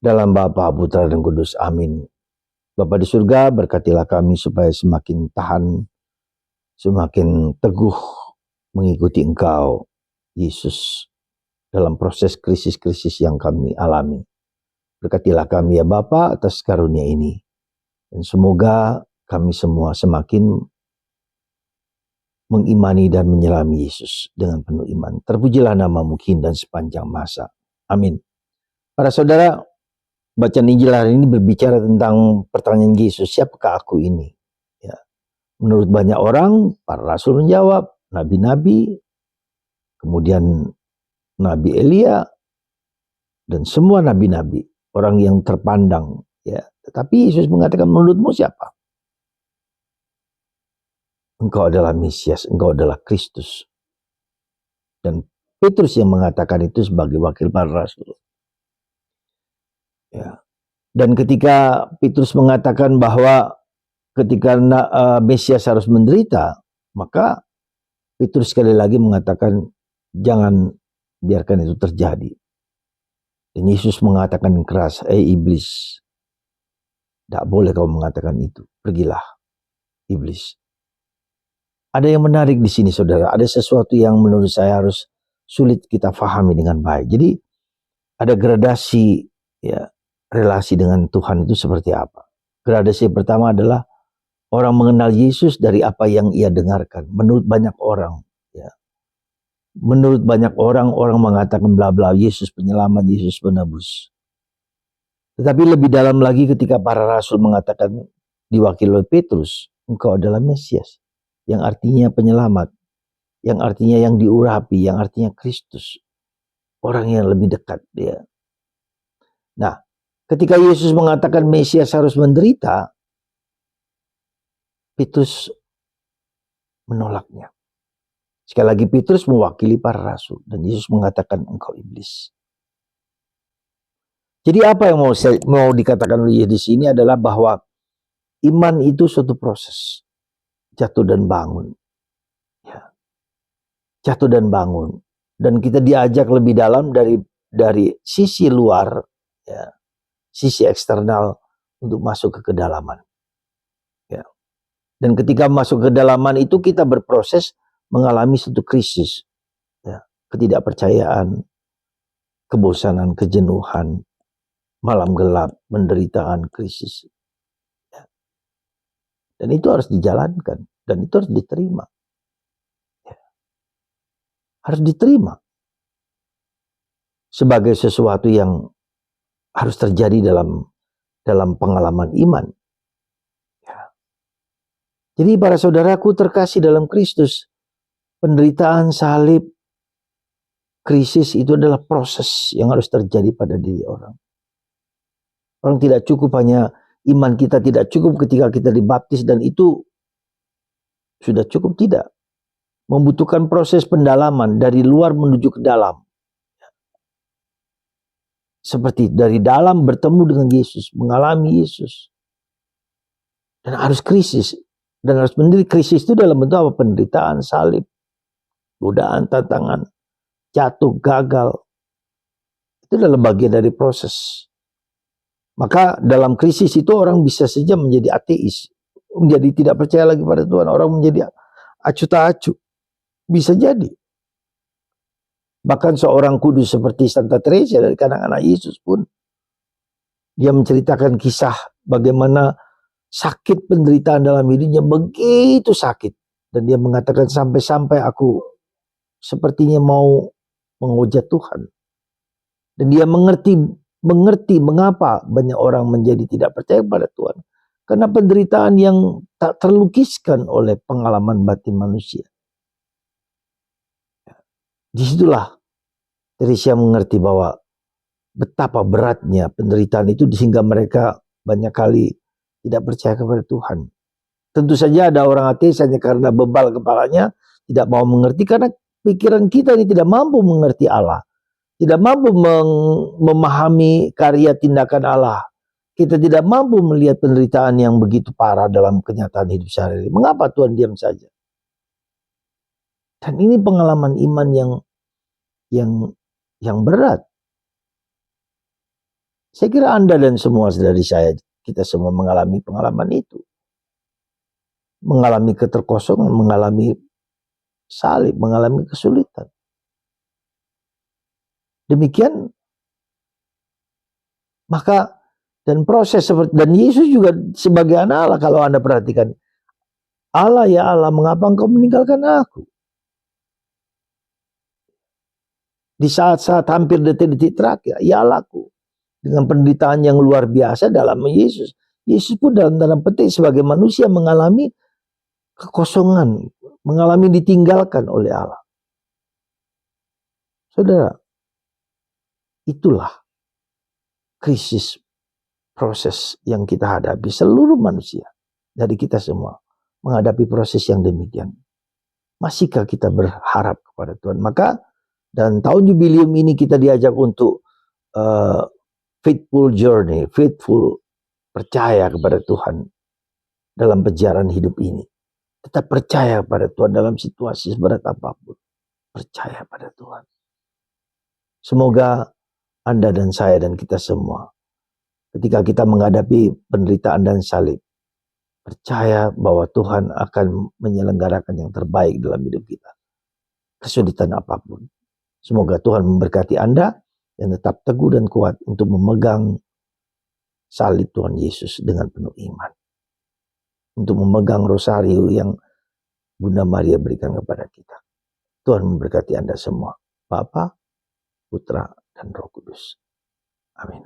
Dalam Bapa, Putra, dan Kudus. Amin. Bapa di surga, berkatilah kami supaya semakin tahan, semakin teguh mengikuti Engkau, Yesus, dalam proses krisis-krisis yang kami alami. Berkatilah kami ya Bapa atas karunia ini. Dan semoga kami semua semakin mengimani dan menyelami Yesus dengan penuh iman. Terpujilah nama-Mu kini dan sepanjang masa. Amin. Para saudara, bacaan Injil hari ini berbicara tentang pertanyaan Yesus, siapakah aku ini? Ya. Menurut banyak orang, para rasul menjawab, nabi-nabi, kemudian Nabi Elia, dan semua nabi-nabi, orang yang terpandang. Ya. Tetapi Yesus mengatakan, menurutmu siapa? Engkau adalah Mesias, engkau adalah Kristus. Dan Petrus yang mengatakan itu sebagai wakil para rasul. Ya. Dan ketika Petrus mengatakan bahwa ketika Mesias harus menderita, maka Petrus sekali lagi mengatakan jangan biarkan itu terjadi. Dan Yesus mengatakan keras, iblis, tidak boleh kau mengatakan itu, pergilah iblis. Ada yang menarik di sini saudara, ada sesuatu yang menurut saya harus sulit kita fahami dengan baik. Jadi ada gradasi ya, relasi dengan Tuhan itu seperti apa. Gradasi pertama adalah orang mengenal Yesus dari apa yang ia dengarkan. Menurut banyak orang, ya. Menurut banyak orang mengatakan bla bla, Yesus penyelamat, Yesus penebus. Tetapi lebih dalam lagi ketika para rasul mengatakan diwakili oleh Petrus, engkau adalah Mesias, yang artinya penyelamat, yang artinya yang diurapi, yang artinya Kristus, orang yang lebih dekat dia. Nah, ketika Yesus mengatakan Mesias harus menderita, Petrus menolaknya. Sekali lagi Petrus mewakili para rasul dan Yesus mengatakan engkau iblis. Jadi apa yang mau dikatakan oleh Yesus di sini adalah bahwa iman itu suatu proses, jatuh dan bangun. Ya. Jatuh dan bangun. Dan kita diajak lebih dalam dari sisi luar, ya, sisi eksternal untuk masuk ke kedalaman. Ya. Dan ketika masuk ke kedalaman itu kita berproses mengalami suatu krisis, ya, ketidakpercayaan, kebosanan, kejenuhan, malam gelap, penderitaan, krisis. Ya. Dan itu harus dijalankan dan itu harus diterima. Ya. Harus diterima sebagai sesuatu yang harus terjadi dalam pengalaman iman. Ya. Jadi para saudaraku terkasih dalam Kristus, penderitaan, salib, krisis itu adalah proses yang harus terjadi pada diri orang. Orang tidak cukup hanya iman kita tidak cukup ketika kita dibaptis dan itu sudah cukup, tidak. Membutuhkan proses pendalaman dari luar menuju ke dalam. Seperti dari dalam bertemu dengan Yesus, mengalami Yesus. Dan harus krisis. Dan harus menderita. Krisis itu dalam bentuk apa? Penderitaan, salib, godaan, tantangan, jatuh, gagal. Itu adalah bagian dari proses. Maka dalam krisis itu orang bisa saja menjadi ateis, menjadi tidak percaya lagi pada Tuhan, orang menjadi acuh tak acuh, bisa jadi. Bahkan seorang kudus seperti Santa Teresa dari kalangan anak Yesus pun, dia menceritakan kisah bagaimana sakit penderitaan dalam hidupnya, begitu sakit, dan dia mengatakan sampai-sampai aku sepertinya mau menghujat Tuhan. Dan dia mengerti mengapa banyak orang menjadi tidak percaya pada Tuhan. Karena penderitaan yang tak terlukiskan oleh pengalaman batin manusia. Disitulah Teresa mengerti bahwa betapa beratnya penderitaan itu sehingga mereka banyak kali tidak percaya kepada Tuhan. Tentu saja ada orang ateis hanya karena bebal kepalanya tidak mau mengerti karena pikiran kita ini tidak mampu mengerti Allah. Tidak mampu memahami karya tindakan Allah. Kita tidak mampu melihat penderitaan yang begitu parah dalam kenyataan hidup sehari-hari. Mengapa Tuhan diam saja? Dan ini pengalaman iman yang berat. Saya kira Anda dan semua saudari saya, kita semua mengalami pengalaman itu. Mengalami keterkosongan, mengalami salib, mengalami kesulitan. Demikian, maka dan proses seperti, dan Yesus juga sebagai anak Allah, kalau Anda perhatikan, Allah ya Allah, mengapa engkau meninggalkan aku? Di saat-saat hampir detik-detik terakhir, ya Allahku, dengan penderitaan yang luar biasa dalam Yesus. Yesus pun dalam tanda petik sebagai manusia mengalami kekosongan, mengalami ditinggalkan oleh Allah. Saudara, itulah krisis proses yang kita hadapi, seluruh manusia, dari kita semua menghadapi proses yang demikian. Masihkah kita berharap kepada Tuhan? Maka dan tahun jubileum ini kita diajak untuk faithful journey, faithful, percaya kepada Tuhan dalam perjalanan hidup ini. Tetap percaya pada Tuhan dalam situasi seberat apapun. Percaya pada Tuhan. Semoga Anda dan saya dan kita semua, ketika kita menghadapi penderitaan dan salib, percaya bahwa Tuhan akan menyelenggarakan yang terbaik dalam hidup kita. Kesulitan apapun. Semoga Tuhan memberkati Anda dan tetap teguh dan kuat untuk memegang salib Tuhan Yesus dengan penuh iman. Untuk memegang rosario yang Bunda Maria berikan kepada kita. Tuhan memberkati Anda semua. Bapa, Putra, dan Roh Kudus. Amin.